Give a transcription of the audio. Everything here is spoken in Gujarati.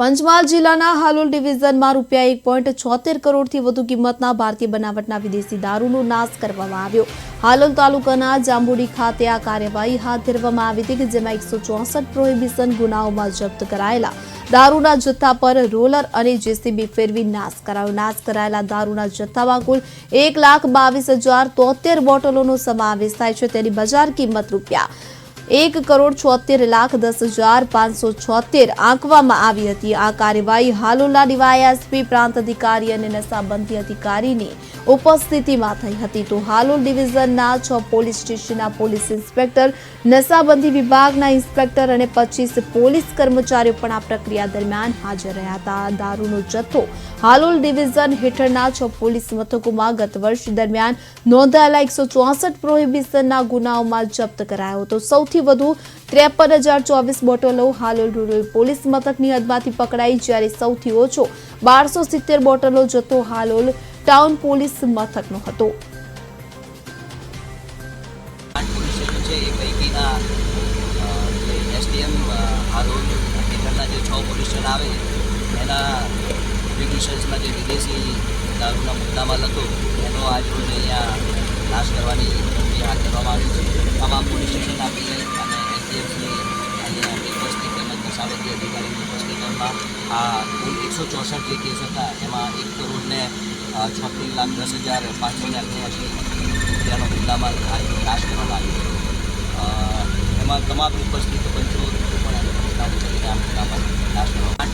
પંચમહાલ જિલ્લાના હાલોલ ડિવિઝનમાં રૂપિયા 1.76 કરોડથી વધુ કિંમતના ભારતીય બનાવટના વિદેશી દારૂનો નાશ કરવામાં આવ્યો। હાલોલ તાલુકાના જાંબુડી ખાતે આ કાર્યવાહી હાથ ધરવામાં આવી હતી, જેમાં 164 પ્રોહિબિશન ગુનાઓમાં જપ્ત કરાયેલા દારૂના જથ્થા પર રોલર અને જેસીબી ફેરવી નાશ કરાયો। નાશ કરાયેલા દારૂના જથ્થામાં કુલ 1,22,073 બોટલોનો સમાવેશ થાય છે। તેની બજાર કિંમત રૂપિયા 1,76,10,576 આંકવામાં આવી હતી। આ કાર્યવાહી હાલોલના ડીવાયએસપી પ્રાંત અધિકારી અને નશાબંધી અધિકારીની ઉપસ્થિતિમાં થઈ હતી। તો હાલોલ ડિવિઝનના 6 પોલીસ સ્ટેશનના પોલીસ ઇન્સ્પેક્ટર, નશાબંધી વિભાગના ઇન્સ્પેક્ટર અને 25 પોલીસ કર્મચારીઓ પણ આ પ્રક્રિયા દરમિયાન હાજર રહ્યા હતા। દારૂનો જથ્થો હાલોલ ડિવિઝન હેઠળના 6 પોલીસ મથકોમાં ગત વર્ષ દરમિયાન નોંધાયેલા 164 પ્રોહિબિશનના ગુનાઓમાં જપ્ત કરાયો હતો। સૌથી વધુ 53,024 બોટલો હાલોલ રૂરલ પોલીસ મથકની હદમાંથી પકડાઈ, જ્યારે સૌથી ઓછો 1270 બોટલો જથ્થો હાલોલ ટાઉન પોલીસ મથકનો હતો। વિદેશી દારૂના મુદ્દામાલ હતો એનો આજરોજ અહીંયા નાશ કરવાની પ્રક્રિયા હાથ ધરવામાં આવી છે। તમામ પોલીસ સ્ટેશન આપી અને એસડીએફની અહીંયા ઉપસ્થિત તેમજ નશાબંધી અધિકારીની ઉપસ્થિતિમાં આ કુલ 164 જે કેસ હતા એમાં 1,76,10,588 રૂપિયાનો મુદ્દામાલ નાશ કરવામાં આવ્યો છે। એમાં તમામ ઉપસ્થિત પંચો પણ એનો મુદ્દામાલ નાશ કરવામાં